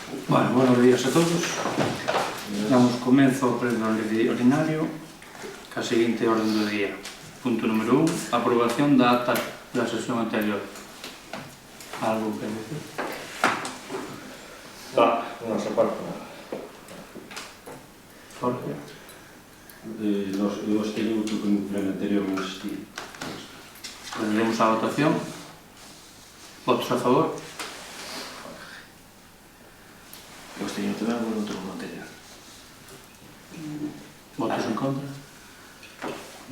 Bueno, buenos días a todos. Damos comezo ao pleno ordinario ca seguinte orden do día. Punto número 1, aprobación da acta da sesión anterior. Algo que decir? Non se parte nada. Jorge? Eu teño que o pleno anterior non existía. Procedemos á votación. Votos a favor? Eu teño que ver algo outro material. Votos en contra?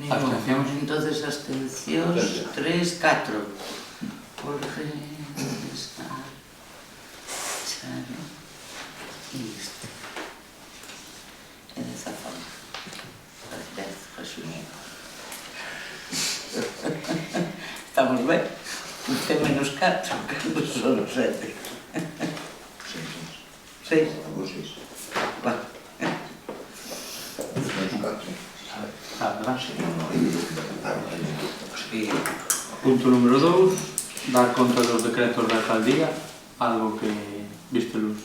Abstencións. Entonces, abstencións 3, 4. Jorge, está Charo e este. E 10 a favor. 10, Jesús. Estamos ben? Usted menos 4, que son 7. 6. Vale. Punto número 2, dar conta dos decretos da alcaldía. Algo que viste luz.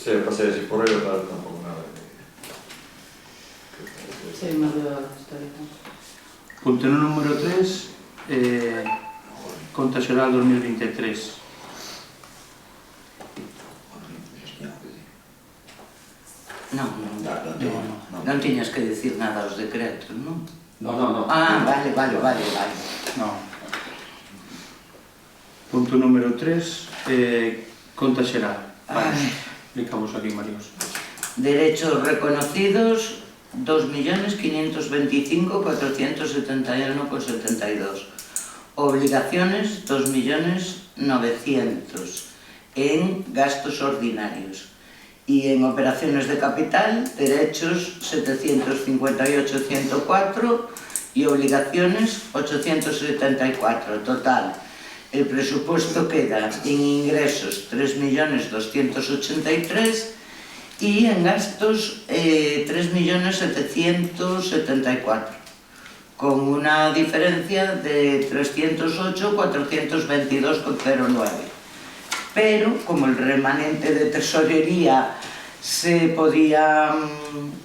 Sí, pasei así por ello, pero tampouco nada. Sí, más de la historia. Punto número 3, conta xeral 2023. Non tiñas que dicir nada aos decretos, non? Non. Ah, vale. No. Punto número 3, conta xeral. Explicamos aquí, Maríos. Derechos reconocidos 2.525.471,72. Obligaciones 2.900.000 en gastos ordinarios. Y en operaciones de capital, derechos 758.104 y obligaciones 874. Total, el presupuesto queda en ingresos 3.283.000 y en gastos 3.774.000, con una diferencia de 308.422,09. Pero, como el remanente de tesorería se podía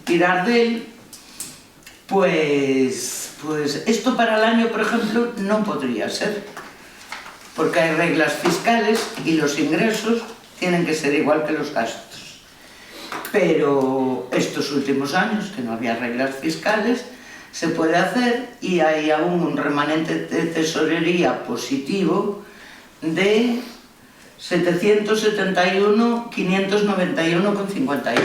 tirar de él, pues esto para el año, por ejemplo, no podría ser, porque hay reglas fiscales y los ingresos tienen que ser igual que los gastos. Pero estos últimos años, que no había reglas fiscales, se puede hacer y hay aún un remanente de tesorería positivo de 771.591,58.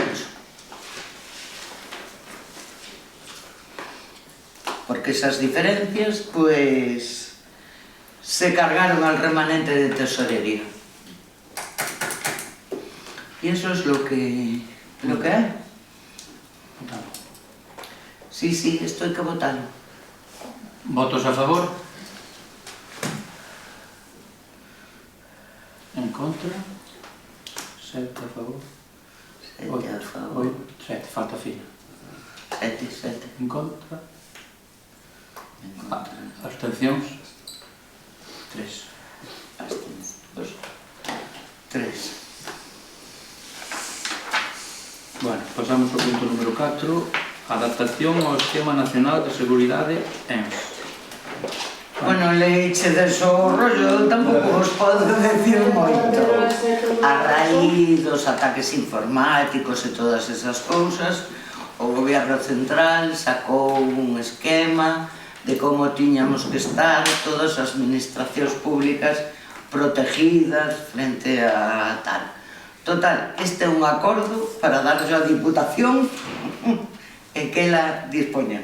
Porque esas diferencias, pues, se cargaron al remanente de tesorería. Y eso es lo que hay. Sí, esto hay que votarlo. Votos a favor? En contra? 7 a favor? 7 a favor. 7, falta fina. 7. En contra? Abstencións? 3. Abstencións. 3. Bueno, pasamos ao punto número 4, adaptación ao Esquema Nacional de Seguridade ENS. Bueno, leiche de o rollo, tampouco vos podo decir moito. A raíz dos ataques informáticos e todas esas cousas, o Goberno Central sacou un esquema de como tiñamos que estar todas as administracións públicas protegidas frente a tal. Total, este é un acordo para darlle á Diputación e que ela dispoña.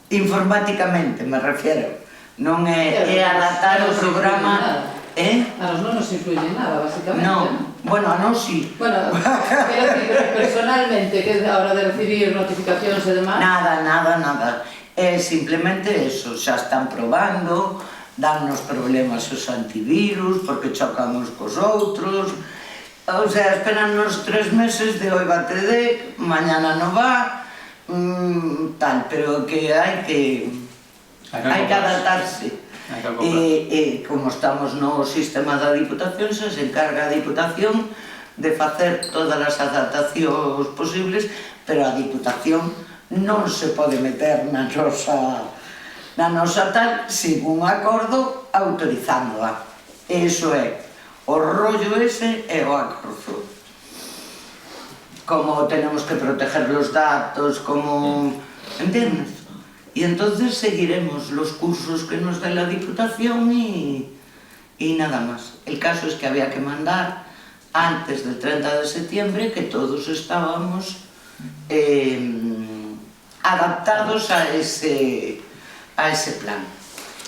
Informáticamente, me refiero. Non é adaptar o programa... A nos non nos influye nada, basicamente. Non, bueno, a non sí. Bueno, pero personalmente, que é a hora de recibir notificacións e demás... Nada. É simplemente eso, xa están probando, dannos problemas os antivirus, porque chocan uns cos outros... O sea, esperannos 3 meses de hoy bate mañana no va, tal, pero que hai que adaptarse. Hai que acoplar. Como estamos no sistema da Diputación, se encarga a Diputación de facer todas as adaptacións posibles, pero a Diputación non se pode meter na nosa tal sin un acordo autorizándoa. Eso é, o rollo ese é o acordo. Como tenemos que proteger los datos, como... ¿entiendes? Y entonces seguiremos los cursos que nos dé la Diputación y nada más. El caso es que había que mandar antes del 30 de septiembre que todos estábamos adaptados a ese plan.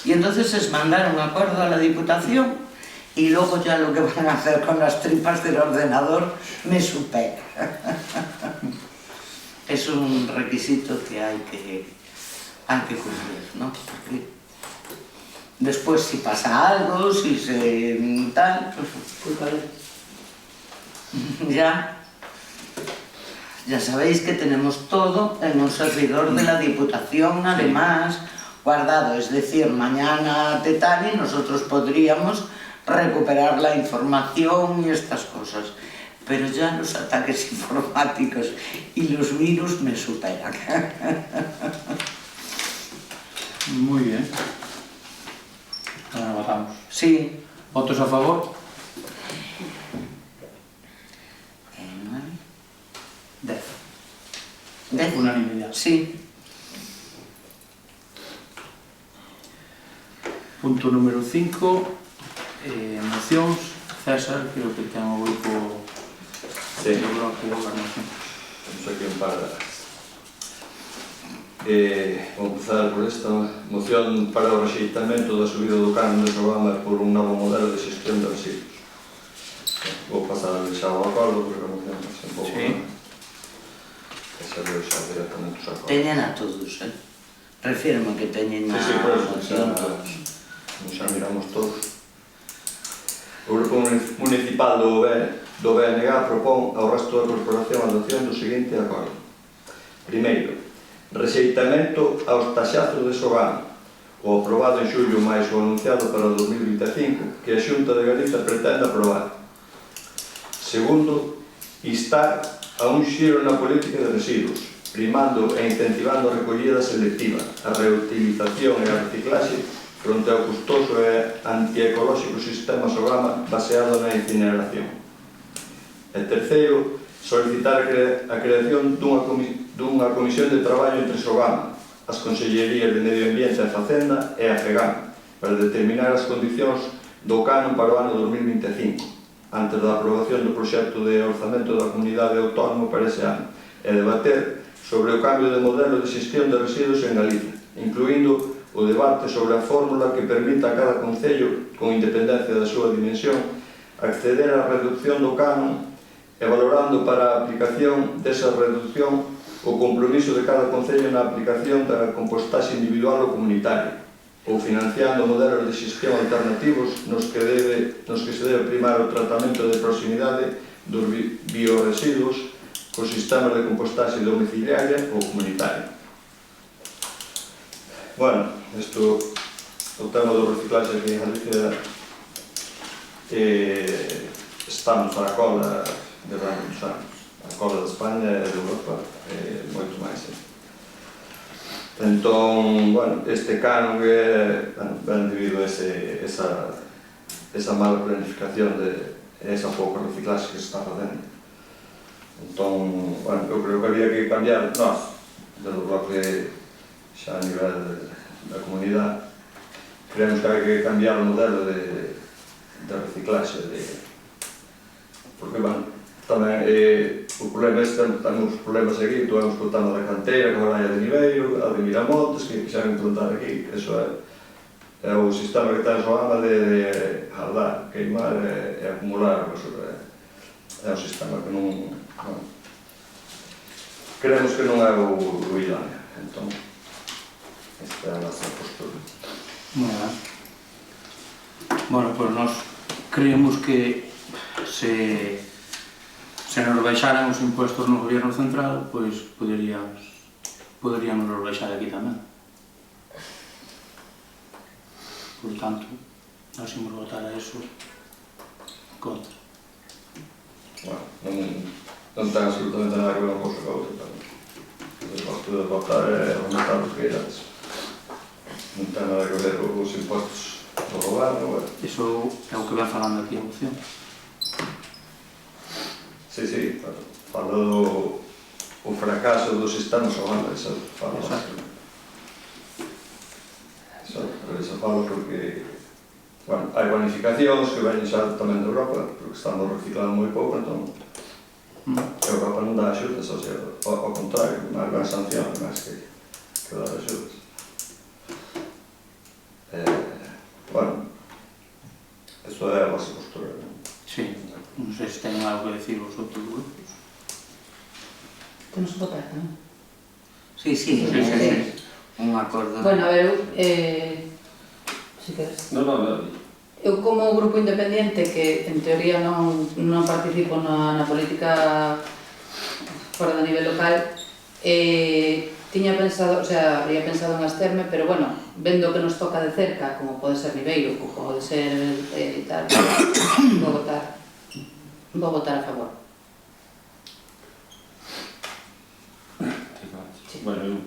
Y entonces es mandar un acuerdo a la Diputación y luego ya lo que van a hacer con las tripas del ordenador me supera. Es un requisito que hay que cumplir, ¿no? Porque después si pasa algo, si se tal, pues vale. Ya sabéis que tenemos todo en un servidor de la Diputación, además, guardado, es decir, mañana te tal y nosotros podríamos recuperar la información y estas cosas. Pero ya los ataques informáticos y los virus me superan. Muy bien. Ahora votamos. Sí. ¿Votos a favor? 10. Unanimidad. Sí. Punto número 5. Mocións. César, creo que ten o grupo Sí. do bloque de gobernación. Temos aquí un par de... Vou empezar por esta moción para o rexeitamento da subida do canon de Sogama por un novo modelo de xestión de residuos. Vou pasar a deixar o acordo, porque a moción é un pouco... Sí. Esa veo xa directamente os acordos. Teñen a todos, Refírme que teñen a Sí, por eso, moción xa, todos. xa miramos todos. O Grupo Municipal do BNG propón ao resto da Corporación a adopción do seguinte acordo. Primeiro, rexeitamento aos taxazos de Sogama, o aprobado en xullo máis o anunciado para 2025, que a Xunta de Galiza pretende aprobar. Segundo, instar a un xiro na política de residuos, primando e incentivando a recollida selectiva, a reutilización e a reciclaxe fronte ao custoso e antiecolóxico sistema Sogama baseado na incineración. E terceiro, solicitar a creación dunha comisión de traballo entre Sogama, as Consellerías de Medio Ambiente e Facenda e a FEGAM para determinar as condicións do canon para o ano 2025, antes da aprobación do proxecto de orzamento da Comunidade Autónoma para ese ano, e debater sobre o cambio de modelo de xestión de residuos en Galicia, incluindo o debate sobre a fórmula que permita a cada concello, con independencia da súa dimensión, acceder á reducción do canon e valorando para a aplicación desa reducción o compromiso de cada concello na aplicación da compostaxe individual ou comunitaria, ou financiando modelos de xestión alternativos nos que se debe primar o tratamento de proximidade dos bioresiduos cos sistemas de compostaxe domiciliaria ou comunitaria. Bueno, isto, o tema do reciclaxe aquí en Galicia, estamos a cola de varios anos. A cola de España e de Europa, moito máis. Entón, bueno, este canon que ben debido a esa mala planificación de esa pouca reciclaxe que se está facendo. Entón, bueno, eu creo que había que cambiar, nós, desde o bloque xa a nivel da comunidade, creemos que hai que cambiar o modelo de reciclaxe, porque, bueno, tamén o problema este, tamén os problemas aquí, tuvemos co tema da canteira, que agora hai a de Niveiro, a de Miramontes, que quixeran implantar aquí, eso é o sistema que ten Sogama de jardar, queimar e acumular, é un sistema que non, creemos que non é o idóneo, entón, esta é a nosa postura. Moi ben. Bueno, pois nós creemos que se nos baixaran os impuestos no goberno central, pois poderíamos nos baixar aquí tamén. Por tanto, nós imos votar a eso contra. Bueno, non ten absolutamente nada que ver unha cousa con a outra, pero o gosto de votar é aumentar os que irás. Non ten nada que ver con os impostos do goberno. Iso é o que ven falando aquí a moción. Sí, fala do fracaso do sistema soberano, eso fala. Exacto. Pero iso falo porque, bueno, hai bonificacións que veñen xa tamén de Europa, porque estamos reciclando moi pouco, entón Europa non dá axudas, ou sea, ao contrario, máis ben sancións, máis que dar axudas. Bueno, isto é a vosa postura, non? Sí, non sei se teñen algo que decir os outros grupos. Temos que votar, non? Sí, un acordo. Bueno, a ver, si queres. No. Eu como grupo independente que en teoría non participo na política fora do nivel local, tiña pensado, o sea, había pensado en absterme, pero bueno, vendo que nos toca de cerca, como pode ser Ribeiro, como pode ser tal, vou votar a favor. Bueno,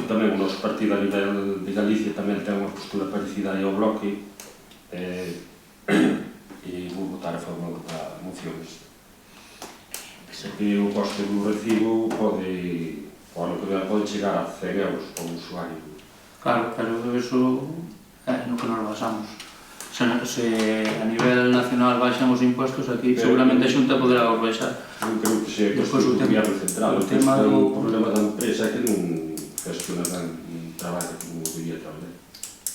tamén o noso partido a nivel de Galicia tamén ten unha postura parecida aí ao Bloque, e vou votar a favor da moción esta. Porque o coste do recibo pode, o ano que ven, pode chegar a 100 euros para un usuario. Claro, pero eso é no que nos basamos. Se a nivel nacional baixan os impuestos, aquí seguramente a Xunta poderá baixar. Eu creo que sea Despois o do Goberno Central. o tema do problema da empresa é que non gestiona ben un traballo como debía trabalhar.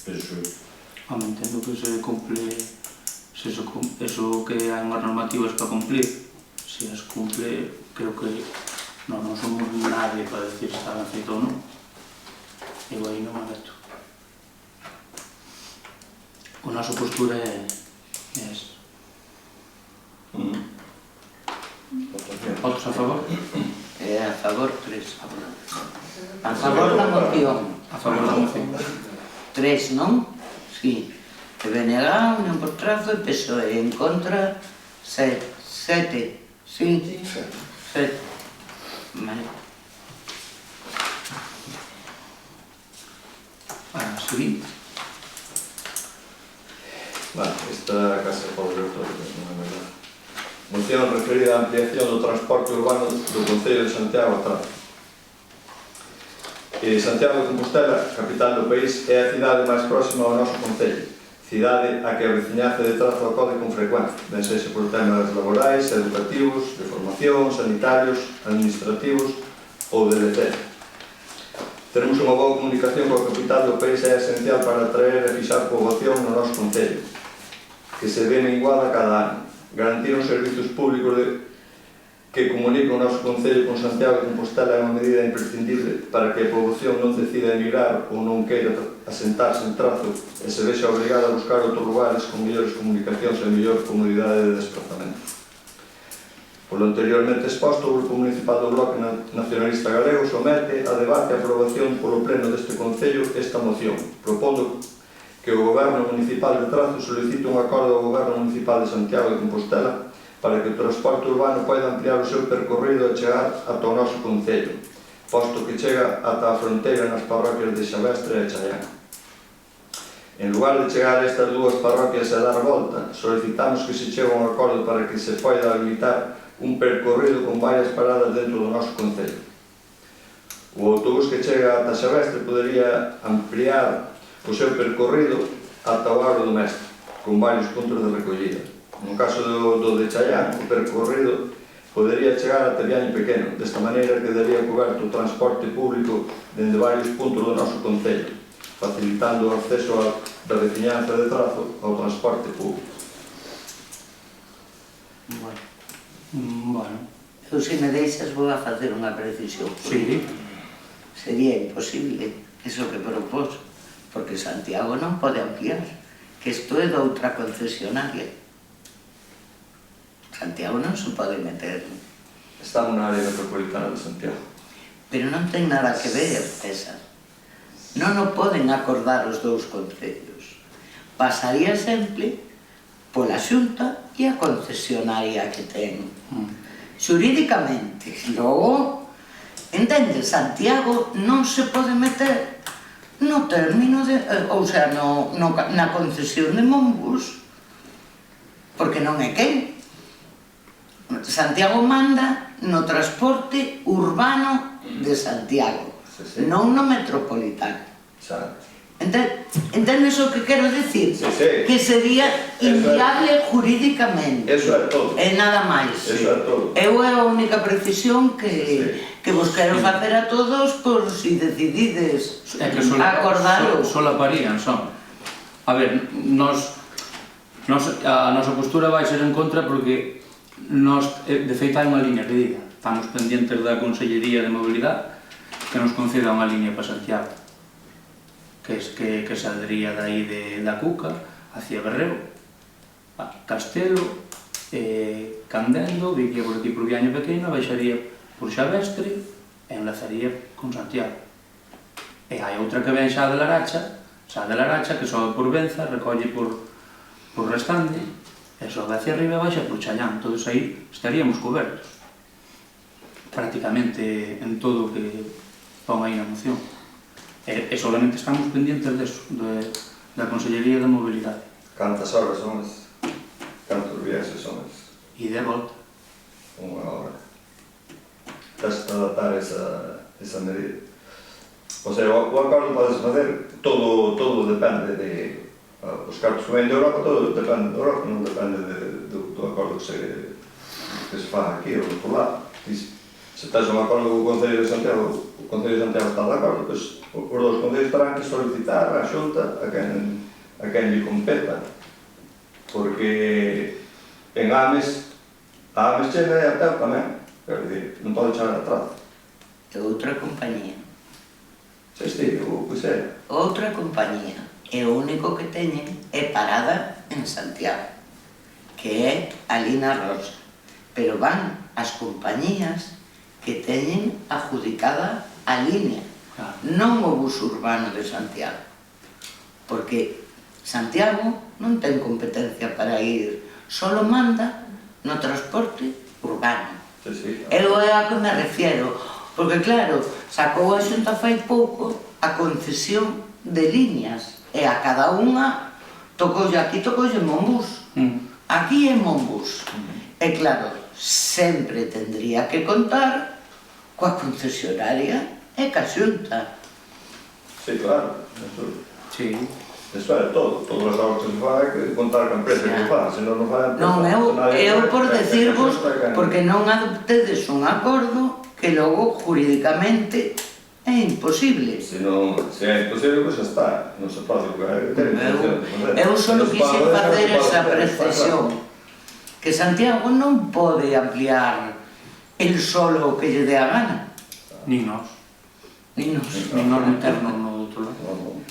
Penso eu. Entendo que se cumple, se eso que hai unhas normativas para cumplir, se as cumple, creo que non somos nadie para decir se está ben feito ou non. Eu aí non me meto. O noso postura é esa. Outros a favor? A favor 3. A favor da moción. A favor da moción. 3, non? Sí. BNG, Unión por Trazo e PSOE. En contra 7. Sí? 7. Vale. Para a seguinte. Vale, esta casa pode ver todo, non é verdade. Moción referida á ampliación do transporte urbano do Concello de Santiago a Trazo. Santiago de Compostela, capital do país, é a cidade máis próxima ao noso concello, cidade a que a veciñanza de Trazo acode con frecuencia, ben sexa por temas laborais, educativos, de formación, sanitarios, administrativos ou de defensa. Termos unha boa comunicación coa capital do país é esencial para atraer e fixar poboación no noso concello, que se ve menguada cada ano. Garantir os servizos públicos que comunican o noso concello con Santiago de Compostela é unha medida imprescindible para que a poboación non decida emigrar ou non queira asentarse en Trazo e se vexa obrigada a buscar outros lugares con mellores comunicacións e mellor comodidade de desplazamento. Por lo anteriormente exposto, o Grupo Municipal do Bloque Nacionalista Galego somete a debate e aprobación polo pleno deste Concello esta moción, propondo que o Goberno Municipal de Trazo solicite un acordo ao Goberno Municipal de Santiago de Compostela para que o transporte urbano poida ampliar o seu percorrido e chegar ata o noso Concello, posto que chega ata a fronteira nas parroquias de Xavestre e Chaián. En lugar de chegar a estas dúas parroquias e dar volta, solicitamos que se chegue a un acordo para que se poida habilitar un percorrido con varias paradas dentro do noso Concello. O autobús que chega ata Xavestre podería ampliar o seu percorrido ata o Agro do Mestre, con varios puntos de recollida. No caso do de Chaián, o percorrido podería chegar ata Viaño Pequeno. Desta maneira quedaría coberto o transporte público dende varios puntos do noso concello, facilitando o acceso da veciñanza de Trazo ao transporte público. Bueno. Eu, se me deixas, vou a facer unha precisión. Sí. Sería imposible iso que propós, porque Santiago non pode ampliar, que isto é de outra concesionaria. Santiago non se pode meter. Estamos na área metropolitana de Santiago. Pero non ten nada que ver, César. Non o poden acordar os dous concellos. pasaría sempre pola Xunta e a concesionaria que ten. Xurídicamente. Logo, entende, Santiago non se pode meter no término de, ou sea, na concesión de Monbus, porque non é quen. Santiago manda no transporte urbano de Santiago, non no metropolitano. Entendes o que quero dicir? Que sería inviable jurídicamente. Eso é todo. É nada máis. Eso é todo. Eu é a única precisión que vos quero facer a todos por si decidides acordaros. Solaparían, son. A ver, a nosa postura vai ser en contra porque de feito hai unha línea pedida. Estamos pendientes da Consellería de Mobilidade que nos conceda unha línea para Santiago, que saldría dai da Cuca hacia Berreo, Castelo, Candendo, viría por aquí por Viaño Pequeno, baixaría por Xavestre e enlazaría con Santiago. E hai outra que ven xa de Laracha, que sobe por Benza, recolle por Restande, e sobe hacia arriba e baixa por Challán. Todos aí estaríamos cobertos prácticamente en todo o que pon aí na moción. E solamente estamos pendientes deso, da Consellería de Mobilidade. Cantas horas son as? Cantos viaxes son as? E de volta. Unha hora. Tens que adaptar esa medida. O sea, o acordo podes facer, todo depende de... Os cartos que ven de Europa, todo depende de Europa, non depende do acordo que se faz aquí ou do lado. Se tens un acordo co Concello de Santiago, o Concello de Santiago está de acordo, pois os dous concellos terán que solicitar a Xunta a quen lle competa. Porque en Ames, a Ames chega e a Teu tamén. Quero dicir, non pode echar atrás. É outra compañía. Pois é. Outra compañía. E o único que teñen é parada en Santiago, que é a Lina Rosa. Pero van as compañías que teñen adjudicada a línea, non o bus urbano de Santiago. Porque Santiago non ten competencia para ir, solo manda no transporte urbano. Eu é a que me refiero, porque claro, sacou a Xunta fai pouco a concesión de líneas, e a cada unha tocoulle aquí, tocoulle Monbus. Aquí é Monbus. E claro, sempre tendría que contar coa concesionaria e ca Xunta. Sí, claro. Eso é todo. Todas as obras que se fan hai que contar con empresa que fan, senón non fan empresa. Non, eu por decirvos, porque non adoptedes un acordo que logo jurídicamente é imposible. Se é imposible, pois está. Non se pode ter intención de fazer. Eu só quixen facer esa precisión, que Santiago non pode ampliar el solo o que lle dé a gana. Nin nós. Nin nós. Nin nós meternos no outro lado.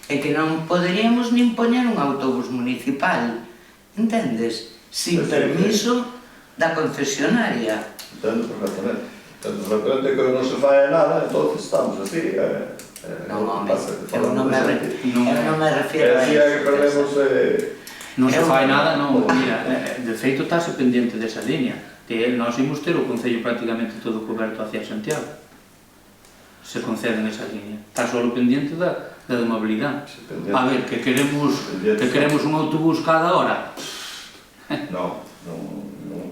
E que non poderíamos nin poñer un autobús municipal, entendes? Sin permiso da concesionaria. Entendo perfectamente. Entendo perfectamente que non se fai nada, entón estamos así. Non, home, eu non me refiero a así é que perdemos... Non se fai nada, non. Mira, de feito estase pendente desa línea. Nós imos ter o Concello prácticamente todo coberto hacia Santiago. Se conceden esa línea. Está solo pendiente da mobilidade. A ver, que queremos un autobús cada hora. Non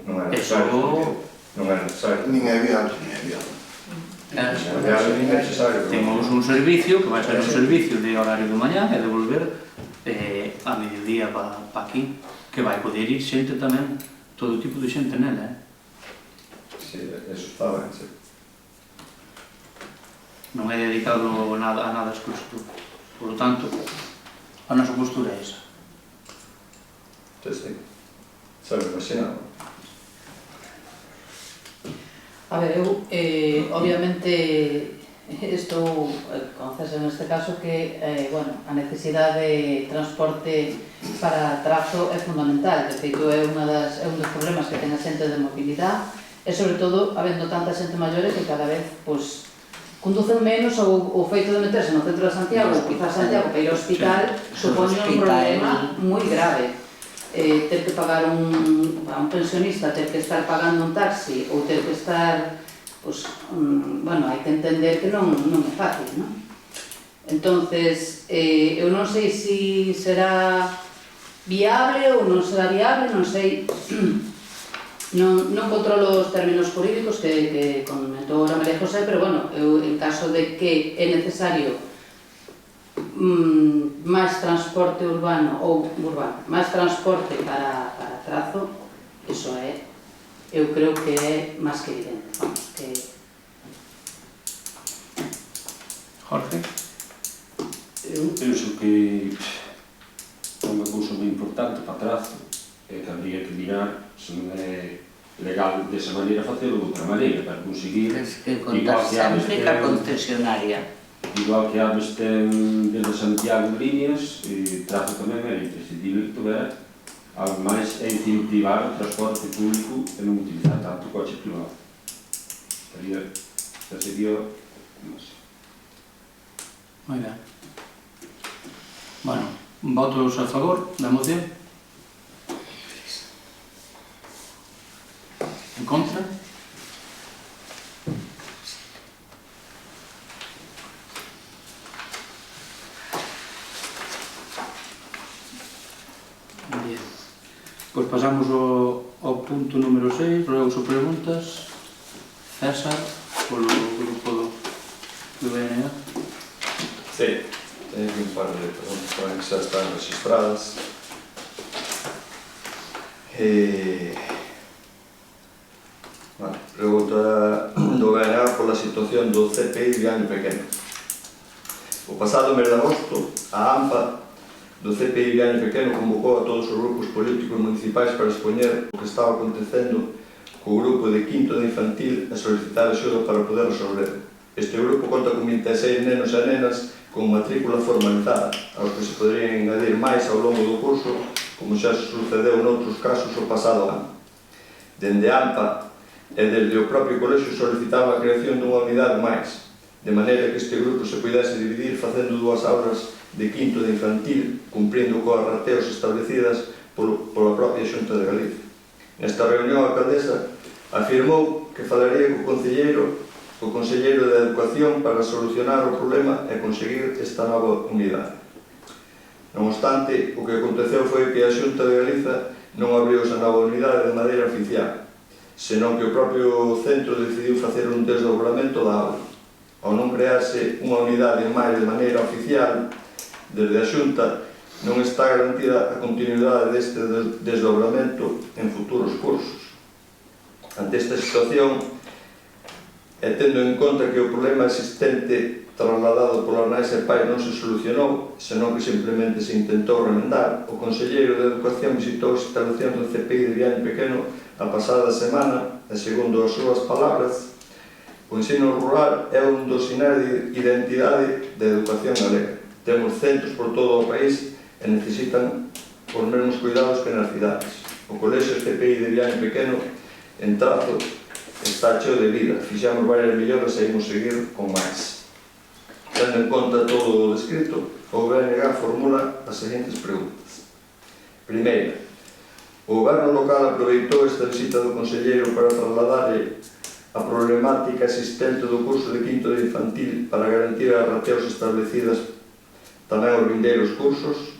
é necesario. Non é necesario. Nin é viable. Temos un servicio que vai ser un servicio de horario de mañá e de volver a mediodía para aquí, que vai poder ir xente tamén, todo tipo de xente nela. Si, eso está ben, sí. Non é dedicado a nada exclusivo. Por lo tanto, a nosa postura é esa. Sí. Se me imaginaba. A ver, eu, obviamente, estou con César neste caso que, a necesidade de transporte para trazo é fundamental. De feito, é un dos problemas que ten a xente de mobilidade e, sobre todo, habendo tanta xente maior que cada vez, conducen menos o feito de meterse no centro de Santiago, ou quizás Santiago para ir ao hospital, supone un problema moi grave. Ter que pagar a un pensionista, ter que estar pagando un taxi ou ter que estar, bueno, hai que entender que non é fácil, non? Entonces, eu non sei se será viable ou non será viable, non sei, non controlo os términos jurídicos que comentou a María José, pero bueno, eu, en caso de que é necesario máis transporte urbano máis transporte para Trazo, iso é, eu creo que é máis que evidente, vamos, que... Jorge? Eu penso que unha cousa moi importante para Trazo é que habría que mirar se non é legal desa maneira facelo de outra maneira para conseguir Tens que contar sempre ca concesionaria. igual que Aves ten desde Santiago de líneas, Trazo tamén é imprescindible que tuver algo máis é incentivar o transporte público e non utilizar tanto o coche privado. Esta sería Moi ben. Bueno, votos a favor da moción? En contra? Bien. Pois pasamos ao punto número 6, ruegos ou preguntas. César, polo grupo do BNA. Sí, teño un par de preguntas que xa están registradas. Pregunta do BNA pola situación do CPI de Viaño Pequeno. O pasado mes de agosto, a AMPA do CPI de Viaño Pequeno convocou a todos os grupos políticos municipais para expoñer o que estaba acontecendo co grupo de quinto de infantil e solicitar axuda para poder resolver. Este grupo conta con 26 nenos e nenas con matrícula formalizada, aos que se poderían engadir máis ao longo do curso, como xa sucedeu noutros casos o pasado ano. Dende AMPA e desde o propio colexio solicitaba a creación dunha unidade máis, de maneira que este grupo se pudese dividir facendo 2 aulas de quinto de infantil, cumprindo coas rateos establecidas pola propia Xunta de Galicia. Nesta reunión a alcaldesa afirmou que falaría co conselleiro de Educación para solucionar o problema e conseguir esta nova unidade. Non obstante, o que aconteceu foi que a Xunta de Galiza non abriu esa nova unidade de maneira oficial, senón que o propio centro decidiu facer un desdobramento da aula. Ao non crearse unha unidade máis de maneira oficial, desde a Xunta non está garantida a continuidade deste desdobramento en futuros cursos. Ante esta situación, e tendo en conta que o problema existente trasladado polas nais e pais non se solucionou, senón que simplemente se intentou remendar, o conselleiro de Educación visitou a instalación do CPI de Viaño Pequeno a pasada semana e, segundo as súas palabras, o ensino rural é un dos sinais de identidade da educación galega. Temos centros por todo o país e necesitan os mesmos cuidados que nas cidades. O colexio CPI de Viaño Pequeno en Trazo está cheo de vida, fixamos varias melloras e imos seguir con máis. Tendo en conta todo o descrito, o BNG formula as seguintes preguntas. Primeira, o goberno local aproveitou esta visita do conselleiro para trasladarlle a problemática existente do curso de quinto de infantil para garantir as rateos establecidas tamén aos vindeiros cursos.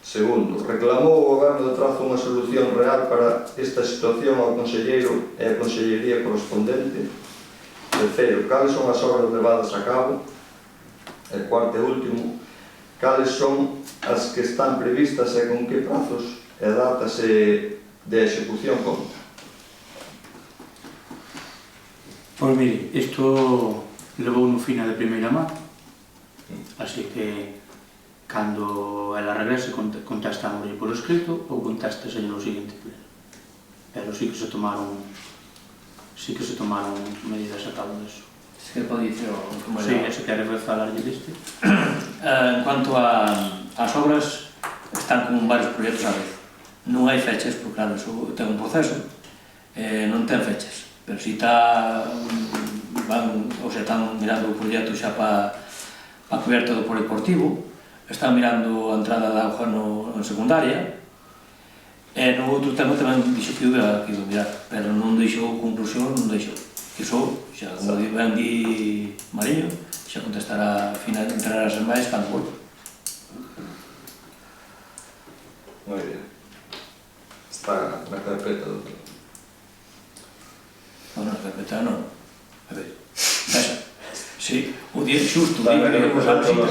Segundo, reclamou o goberno de Trazo unha solución real para esta situación ao conselleiro e a consellería correspondente. Terceiro, cales son as obras levadas a cabo? E cuarto e último, cales son as que están previstas e con que prazos e datas de execución conta? Pois mire, isto levou no fina de primeira mão, así que cando ela regrese contestamos por escrito ou contestase no seguinte pleno. Pero sí que se tomaron medidas a cabo disso. Se que pode dicir o como Sí, se quere falarlle deste. En cuanto ás obras, están con varios proxectos a vez. Non hai fechas, porque claro, ten un proceso, non ten fechas, pero si está están mirando o proxecto xa para a coberta do polideportivo, están mirando a entrada da auga en secundaria, e no outro tema tamén dixo que iba mirar, pero non deixou conclusión, non deixou. Iso, xa como ben di Mariño, xa contestará a final de entrar as máis cando volve. Moi bien. Está na carpeta do... Non, na carpeta non. A ver, vexa. Sí, o día xusto, o día que fomos á visita,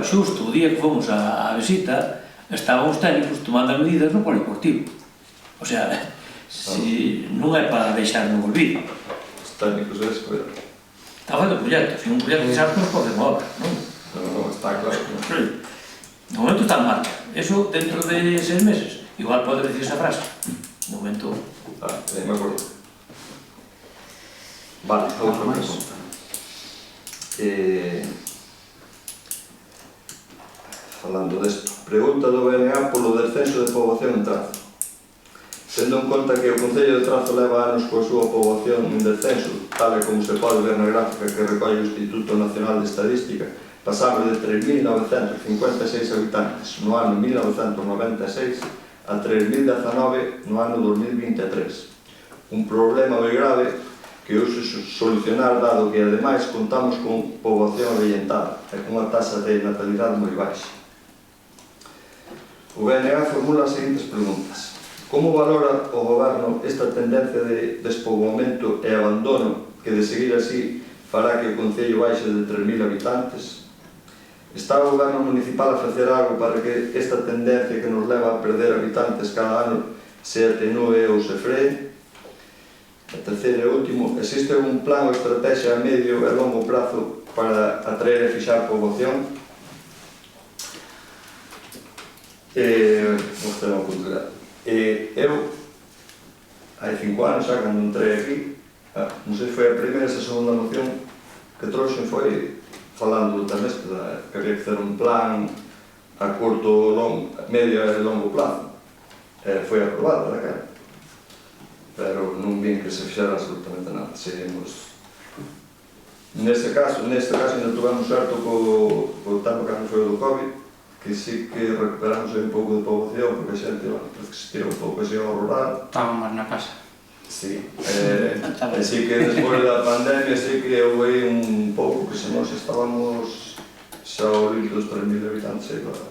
xusto o día que fomos á visita, estaban os técnicos tomando medidas no polideportivo. O sea, non é para deixar no olvido. Os técnicos é escolar. Está facendo proxectos, e un proxecto que sabes que nos podemos obra, non? Non, está claro. No momento está en marcha. Eso, dentro de 6 meses, igual pode decir esa frase. No momento... Me acordo. Vale, outra pregunta. Falando desto, pregunta do BNA polo descenso de poboación en Trazo. Tendo en conta que o Concello de Trazo leva anos coa súa poboación en descenso, tal e como se pode ver na gráfica que recolle o Instituto Nacional de Estadística, pasamos de 3.956 habitantes no ano 1996 a 3.019 no ano 2023. Un problema moi grave que hoxe solucionar dado que, ademais, contamos con poboación avellentada e con unha taxa de natalidade moi baixa. O BNA formula as seguintes preguntas. Como valora o Goberno esta tendencia de despoboamento e abandono que, de seguir así, fará que o Concello baixe de 3.000 habitantes? Está o Goberno municipal a facer algo para que esta tendencia que nos leva a perder habitantes cada ano se atenúe ou se free? A terceira e último, existe un plan ou estrategia a medio e longo prazo para atraer e fixar poboación? Vamos ter unha cultura. Eu, hai 5 anos xa, cando entrei aquí, non sei se foi a primeira ou a segunda moción que trouxen foi falando tamén que había que facer un plan a curto, medio e longo plazo. Foi aprobado daquela, pero non vin que se fixera absolutamente nada. Seguimos. Neste caso, ainda tuvemos certo co tempo cando foi o do COVID, que sí que recuperamos un pouco de poboación, porque a xente se tira un pouco así ao rural. Estaban máis na casa. Sí, así que despois da pandemia sí que houve un pouco, que se nós estábamos xa ao límite dos 3.000 habitantes agora.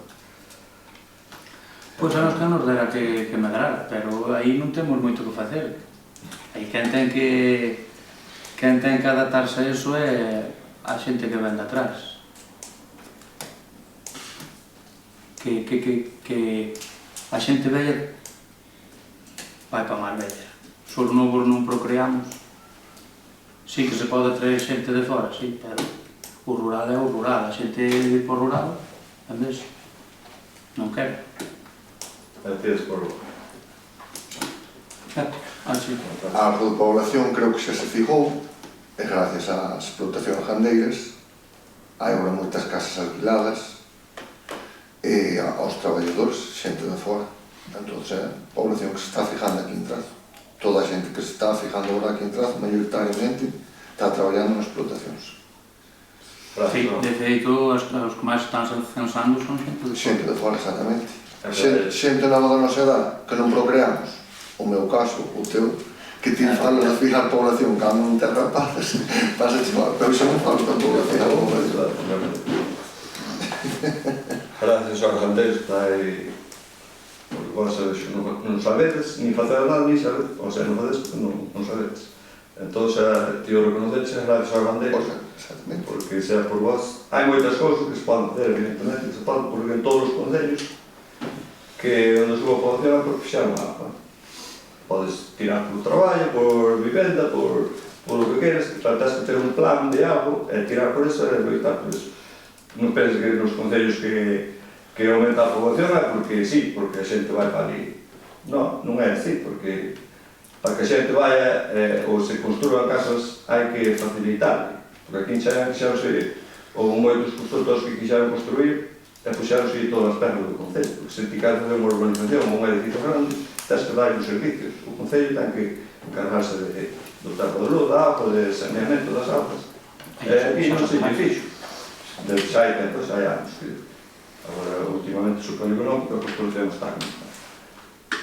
Pois a nos que nos dera que medrar, pero aí non temos moito que facer. Aí quen ten que adaptarse a iso é a xente que ven de atrás. Que a xente vella vai para máis vella. Se os novos non procreamos, sí que se pode traer xente de fora, sí, pero o rural é o rural, a xente de por rural, en vez, non quero. Gracias por... Sí. A población creo que xa se fijou, e gracias ás explotacións gandeiras, hai agora moitas casas alquiladas, e aos traballadores, xente de fora. Entón, é a población que se está fijando aquí en Trazo. Toda a xente que se está fijando agora aquí en Trazo, maioritariamente, está traballando nas explotacións. Sí, de feito, os que máis están censando son xente de fora. Xente de fora, exactamente. Xente nova da nosa edad, que non procreamos. O meu caso, o teu, que ti falas de fijar población cando non te rapazas, pasa a chamar, pero xa non falo da población. Gracias aos gandeiros que está aí, porque vos non sabedes, ni facer nada, ni sabedes, ou sea, non facedes porque non sabedes. Entón, xa, tío, reconocedes gracias aos gandeiros, porque xa por vos, hai moitas cousas que se poden facer, evidentemente, se poden, porque en todos os concellos que onde suba a poboación é porque fixaron a podes tirar por traballo, por vivenda, por o que queres, tens que ter un plan de algo, e tirar por eso e loitar por eso. Non penses que nos concellos que aumenta a poboación é porque sí, porque a xente vai para ali. Non é así, porque para que a xente vaya ou se construan casas hai que facilitar. Porque aquí xa quixeronse, houve moitos constructores que quixeron construir e puxeronse todas as pernas do concello. Porque se ti queres fazer unha urbanización ou un edificio grande, tens que dar os servicios. O concello ten que encargarse de do terra de luz, da auga, de saneamento das augas. E non se fixo. Desde xa hai tempo, xa hai anos. Agora, últimamente, supoño que non, porque a construcción está como está.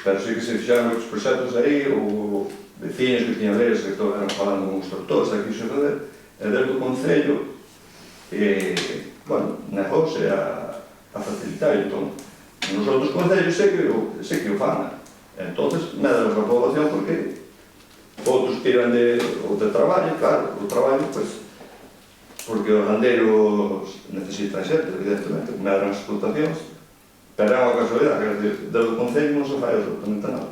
Pero sí que se fixaron moitos proxectos aí, ou veciños que tiñan leis que eran falando con os constructores, aquí se fazer, e desde o Concello, bueno, negouse a facilitar. Entón, nos outros concellos sei que o fan. Entonces, medra a población porque outros tiran de traballo, claro, o traballo, pues, porque os gandeiros necesitan xente, evidentemente, medran as explotacións, pero é unha casualidade, quer dizer, desde o Concello non se fai absolutamente nada.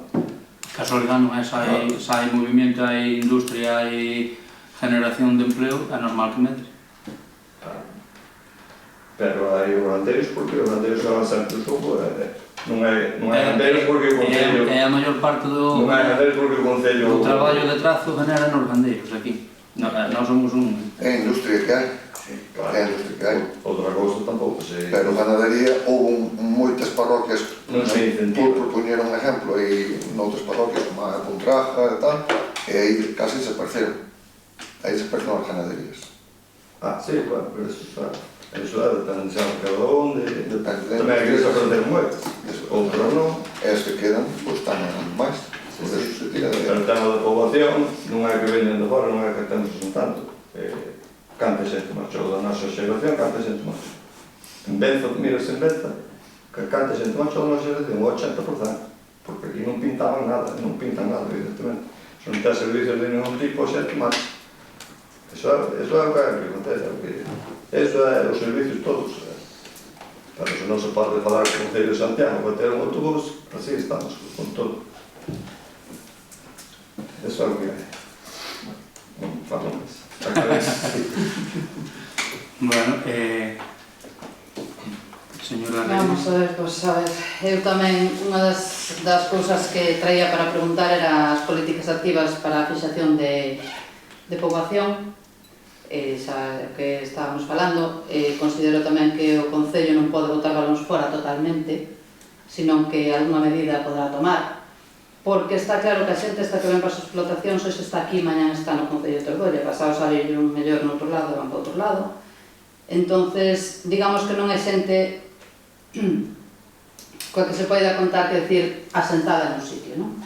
Casualidade non é, sai movimento, hai industria, hai generación de empleo, é normal que medre. Pero hai os gandeiros porque os gandeiros son sempre o soco, non hai gandeiros porque o Concello... É a maior parte do... Non hai gandeiros porque o Concello... O traballo de trazo genera nos gandeiros aquí. Nós somos un... É a industria que hai. Claro. É a industria que hai. Outra cousa tampouco se... Pero ganadería, houve moitas parroquias Non se incentiva. por poñer un exemplo, e noutras parroquias como a Contraja e tal, e aí casi se pareceron. Aí se pareceron as ganaderías. Sí, bueno, pero eso está... Eso é, depende xa de cada onde... Depende de... Tamén hai que aprender moito. Outras non. E as que quedan, pois están máis. Por eso se tira de... Pero o tema da poboación, non hai que veñen de fora, non hai que temos un tanto. Canta xente marchou da nosa xeración, canta xente marchou. En Benza, miras en Benza, que canta xente marchou da nosa xeración, o 80%. Porque aquí non pintaban nada, non pintan nada, evidentemente. Se non ten servicios de ningún tipo, xente marcha. Eso é o que acontece, porque eso é os servicios todos. Pero se non se pode falar con o Concello de Santiago para ter un autobús, así estamos con todo. Eso é o que hai. Non falo máis. Bueno, señora Reyes. Vamos a ver, pois, a ver, eu tamén, unha das cousas que traía para preguntar era as políticas activas para a fixación de poboación, xa que estábamos falando. Considero tamén que o Concello non pode botar balóns fora totalmente, senón que algunha medida poderá tomar, porque está claro que a xente esta que ven para as explotacións hoxe está aquí, mañan está no Concello de Tordolla, pasado salir un mellor no outro lado, van para outro lado. Entonces, digamos que non é xente coa que se poida contar, que decir, asentada nun sitio, non?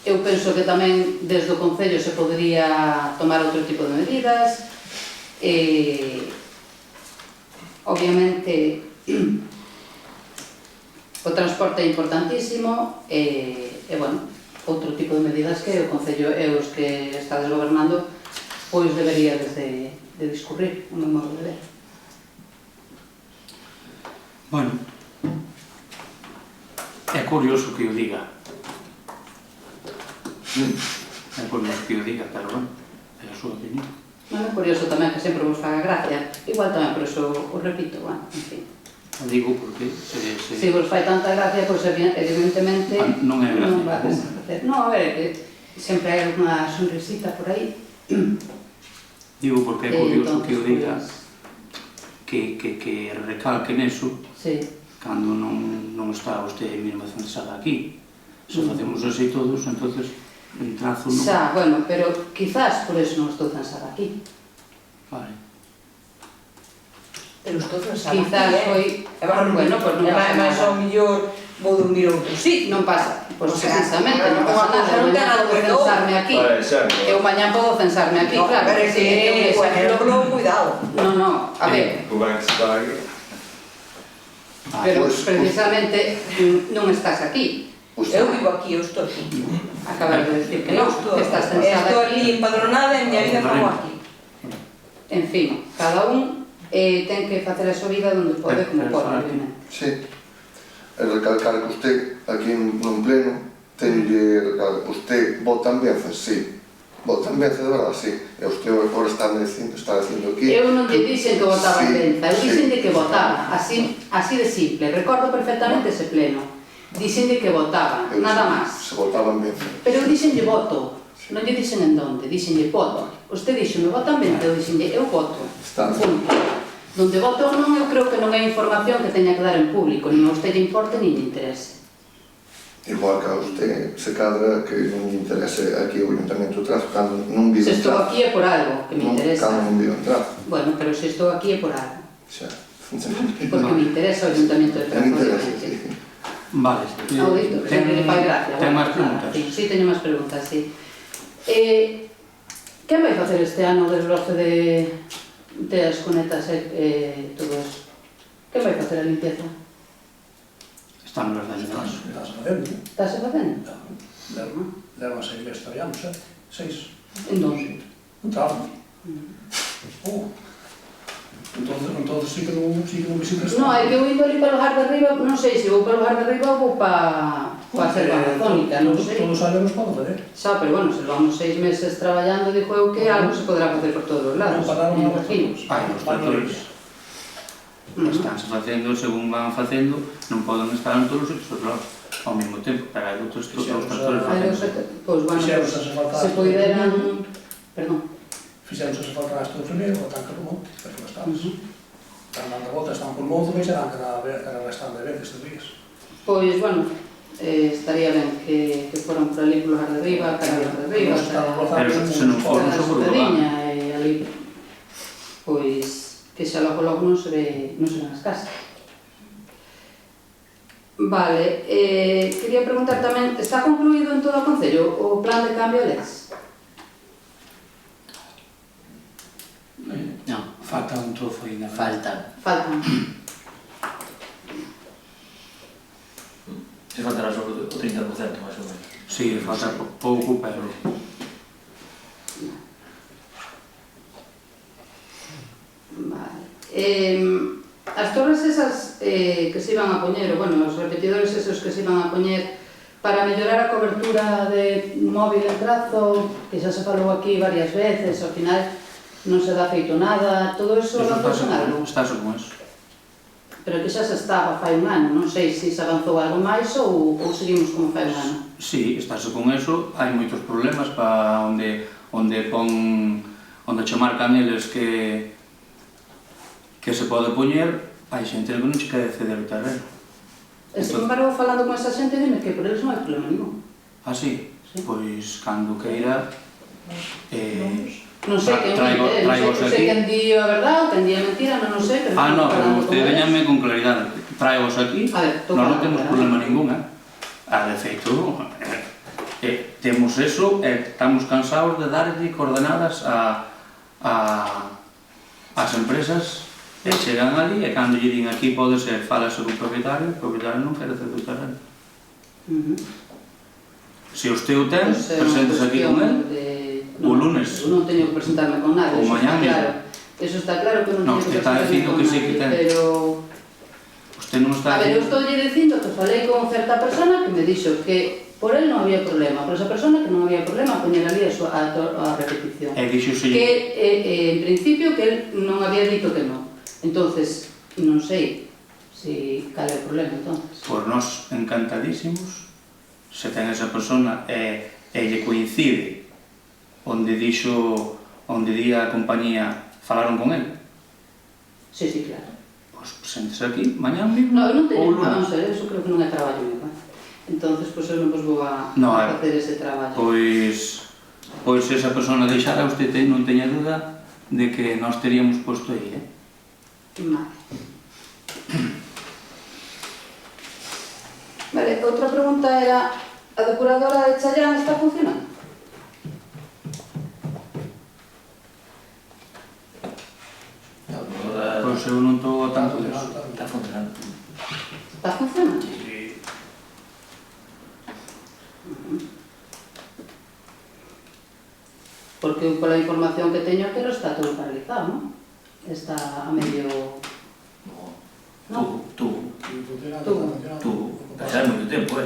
Eu penso que tamén desde o Concello se podría tomar outro tipo de medidas. Obviamente, o transporte é importantísimo e, bueno, outro tipo de medidas que o Concello e os que estades gobernando pois deberíades de discurrir, o meu modo de ver. Bueno, é curioso que o diga. É curioso que o diga, pero bueno, é a súa opinión. Non é curioso tamén que sempre vos faga gracia, igual tamén por eso o repito, bueno, en fin. O digo porque Se vos fai tanta gracia, pois evidentemente non é gracia. non vades a facer. Non, a ver, que sempre hai unha sonrisita por aí. Digo porque é curioso que o diga, Entonces, que recalque neso, sí. cando non está vostede mesmo censada aquí. Se facemos así todos, entonces en trazo non... Xa, bueno, pero quizás por eso non estou censada aquí. Vale. Pero estou censada Quizás aquí, foi... Bueno, pois non pasa Mas ao nada. mellor vou dormir outro sitio. Non pasa, pois O sea, precisamente, non pasa nada. non ten nada Mañán que ver, podo censarme aquí. Certo. Eu mañán podo censarme aquí, No, claro. pero é que o ejemplo, cuidado. No, a ver, O ben que se está aquí. pero Pois, precisamente non estás aquí. Eu vivo aquí, eu estou aquí. Acabas de decir que Eu non, estou que estás censada aquí aquí. empadronada e a miña vida como aquí. En fin, cada un ten que facer a súa vida onde pode, como pode, obviamente. Sí. E recalcar que usted, aquí no pleno, tenlle recalcar, usted votan Benza, sí. Votan Benza, de verdad, sí. E usted agora está dicindo aquí... Eu non te dixen que votaba en Sí, Benza, eu dixen de que sí. votaba, así de simple. Recordo perfectamente ese pleno. Dixen de que votaba, Eu nada dixen, máis. Se votaban Benza. Pero eu dixenlle voto, non lle dixen en donde, dixenlle voto. Usted dixo, me votan Benza, eu dixenlle, eu voto. Está. Punto. Donde voto ou non, eu creo que non é información que teña que dar en público, nin a usted lle importe, nin lle interese. igual que a usted se cadra que non lle interese aquí o Ayuntamento de Trazo, cando non vive Se estou aquí é por algo que me interesa. Cando non vive en Trazo, Bueno, pero se estou aquí é por algo. xa. Porque me interesa o Ayuntamiento de Me Trazo. interesa, sí. Vale. Audito, sempre le fai gracia. Ten máis Bueno, preguntas? Sí, teño máis preguntas, sí. Que vai facer este ano o desbroce de as cunetas e todo eso? Que vai facer a limpieza? Están nos daños de vaso. Estás facendo, non? Estás facendo? Leva 6 meses traballando, 6. En donde? Un trabajo. Entonces sí que non visitas. No, é que eu indo ali para o lugar de arriba, non sei se vou para o lugar de arriba ou vou para a selva amazónica, non sei. Todos os años podo fazer. Xa, pero bueno, se levamos 6 meses traballando, dijo eu que algo se podrá facer por todos os lados. Non pararon me a imagino. Hai os tractores. Estánse facendo, según van facendo, non poden estar en todos os sitios ao mesmo tempo, pero hai outros tractores Hai os facendo. pois, bueno, se poideran... Perdón. Fixemos ese falta gasto do primeiro, o tanque do monte, que foi bastantes. Están dando voltas, están por monte, mas serán cada restante de veces estes días. Pois, bueno, estaría ben que foran por ali por lugar de arriba, cara de arriba, Pero se non for, non seguro que van. e ali, pois, que xa logo non se ven as casas. Vale, quería preguntar tamén, está concluído en todo o Concello o plan de cambio LES? Non, falta un trozo ainda. Falta. Faltan. Se faltará sobre o 30% máis ou menos. Sí, falta pouco, pero... Vale. As torres esas que se iban a poñer, ou bueno, os repetidores esos que se iban a poñer para mellorar a cobertura de móvil en Trazo, que xa se falou aquí varias veces, ao final non se dá feito nada, todo eso avanzou en algo. Estás con eso. Pero que xa se estaba fai un ano, non sei se avanzou algo máis ou seguimos como fai un ano. Sí, estás con eso, hai moitos problemas para onde che marcan eles que se pode poñer, hai xente que non che quere ceder o terreno. E sin embargo, falando con esa xente, dime que por eles non hai problema ningún. Ah, sí? Pois, cando queira... Non sei quen di a verdade ou quen di a mentira, non sei, pero... No, pero vostede veñame con claridade. Traigos aquí, nós non temos problema ningún, de feito, temos eso e estamos cansados de darlle coordenadas ás empresas e chegan ali e cando lle din aquí pode ser, falase con o propietario non quere ceder o terreno. Se usted o ten, presentes aquí con él, o lunes. Non teño que presentarme con nada, O mañá mesmo. Eso está claro que non No, teño usted que está presentarme dicindo con que sí nadie, que ten. pero... Usted non está A ver, eu dicindo... estou dicindo que falei con certa persona que me dixo que por él non había problema, por esa persona que non había problema poñer ali a repetición. E dixo Que, en principio, que él non había dito que non. Entonces, non sei se cal é o problema, entonces. Por nós encantadísimos, se ten esa persona e lle coincide onde di a compañía falaron con él. Sí, sí, claro. Pois presentes aquí, mañá mismo No, eu non ou teño, lunes. vamos a ver, eso creo que non é traballo meu, entonces, pois eu non vos vou a facer ese traballo. Pois esa persona deixara, usted non teña duda de que nós teríamos posto aí, Vale. Vale, outra pregunta era, a depuradora de Challán está funcionando? Pois eu non estou a tanto disso. Está funcionando. Está funcionando? Sí. Porque eu, pola información que teño, que non está todo paralizado, non? Está a medio... No, tubo. Pasar moito tempo,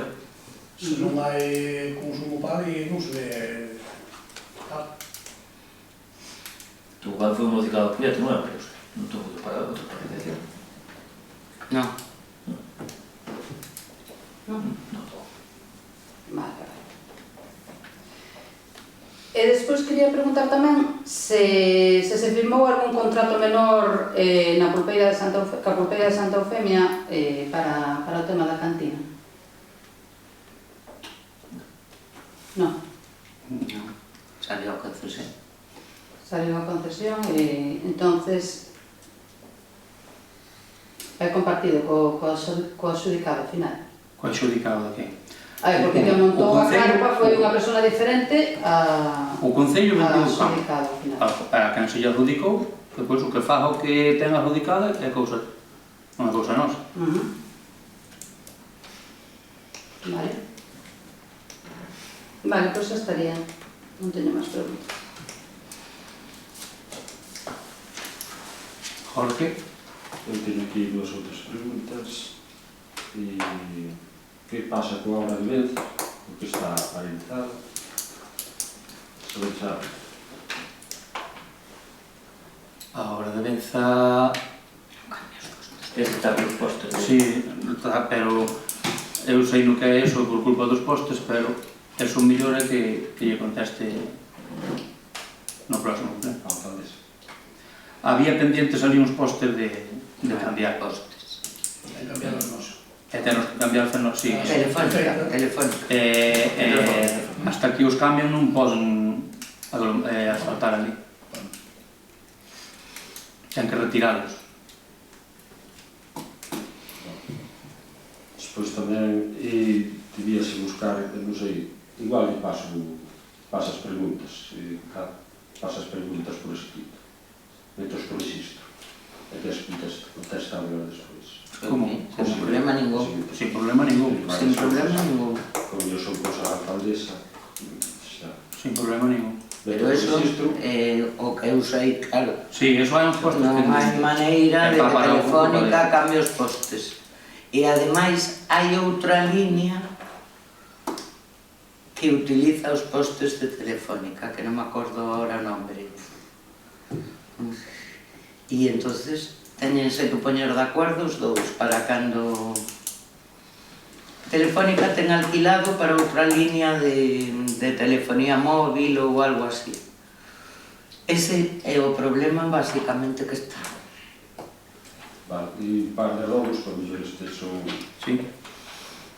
Se non hai consumo par e non se ve... Tubo cando foi modificado o proxecto, non é, pero non tubo para outra paralización. Non. Non? Vale. E despois quería preguntar tamén se firmou algún contrato menor na Pulpeira de Santa Eufemia para o tema da cantina. No, Non, salió a concesión. salió a concesión e entonces é compartido co adxudicado final. Coa xudicado de que? Porque que montou O a Concello- carpa foi unha persona diferente O Concello vendeu o campo. adxudicado final. A quen se lle adjudicou, depois o que faga o que ten adjudicada é cousa, non é cousa nosa. Vale. Vale, pois xa estaría. Non teño máis preguntas. Jorge, Eu teño aquí dúas outras preguntas. E que pasa coa obra de Venza? Porque está paralizada. Sobre xa a obra de Venza, Este está pelos postes. sí, pero eu sei no que é eso por culpa dos postes, pero eso mellor é que lle conteste no próximo pleno. a alcaldesa. Había pendientes ali uns postes de cambiar. Postes. Hai cambiado os nosos. E tenos que cambiar sí. Telefónica, telefónica. Hasta que os cambian non poden asfaltar ali. Ten que retiralos. Despois tamén debíase buscar, non sei, igual lle paso as preguntas, pasas preguntas por escrito, metos por registro, e que as contestable despois. Como? Sin problema ningún. Sin problema ningún. Sin problema ningún. Como eu son cousa da alcaldesa, xa. Sin problema ningún. Pero eso, o que eu sei, claro, Sí, eso hai uns postes non hai maneira de que Telefónica cambie os postes. E ademais hai outra línea que utiliza os postes de Telefónica, que non me acordo agora o nombre. E entonces teñense que poñer de acordo os dous para cando Telefónica ten alquilado para outra línea de telefonía móvil ou algo así. Ese é o problema basicamente que está. Vale, e un par de robos, por mellor estes son Sí.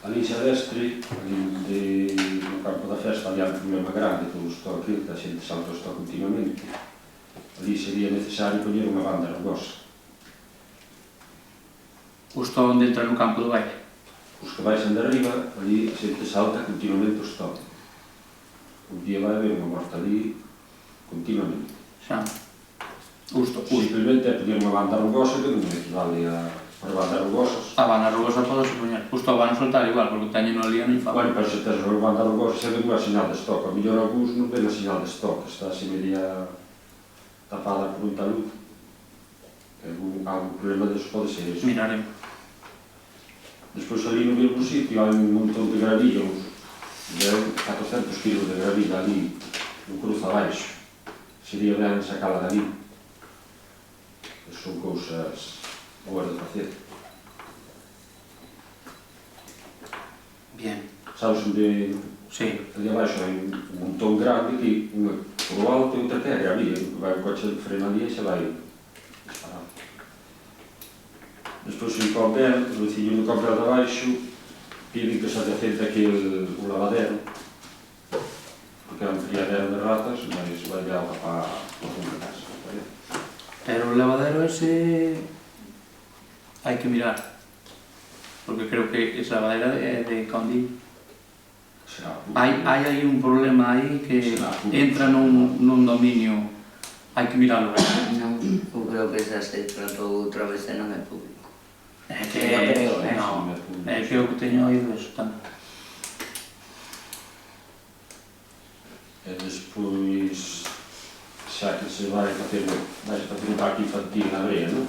a lixa destre, ali no campo da festa, ali hai un problema grande con o stock, que a xente salta o stock continuamente. Ali sería necesario poñer unha banda rugosa. Justo onde entra no campo do baile. Os que baixan de arriba, ali a xente salta continuamente o stock. Un día vai haber unha morta ali continuamente. Xa. Justo. Simplemente é poñer unha banda rugosa que non equivale a bandas rugosas. A banda rugosa podese poñer. Justo a van soltar igual, porque teñen no ali a nin fa. Bueno, pero se tes unha banda rugosa se ven unha señal de stock. A mellor algúns non ven a señal de stock, está así media tapada por un talud. Algún problema deso pode ser eso. Miraremos. Despois ali no mesmo sitio hai un montón de gravilla, de 400 kilos de gravilla ali, un cruzo abaixo. Sería ben sacala de ali. Son cousas boas de facer. Bien. Sabes onde Sí. ali abaixo hai un montón grande que unha por o alto e outra que é gravilla, vai o coche frena ali e xa vai disparado. Despois o Incomber, o veciño do Incomber de abaixo, piden que se adecente aquí o lavadero, porque é un criadero de ratas, mas vai de auga para o fundo da casa. Pero o lavadero ese hai que mirar. Porque creo que esa lavadera é de Condí. Hai aí un problema aí que entra nun dominio. Hai que miralo. Non, eu creo que xa se tratou outra vez e non é público. É que Creo, non, é que o que teño oído eso tamén. E despois, xa que se vai facer un parque infantil na brea, non?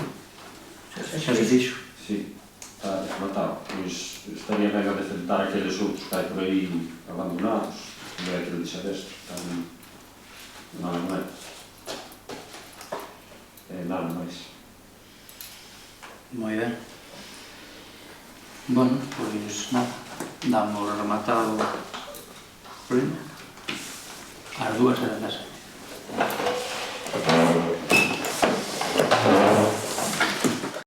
Xa se dixo. Sí, está desmatado. Pois estaría ben a decentar aqueles outros que hai por aí abandonados, como é aquele de Xadestre, que están nada máis. Nada máis. Moi ben. Bueno, pois nada, damos rematado o problema. As dúas eran esas.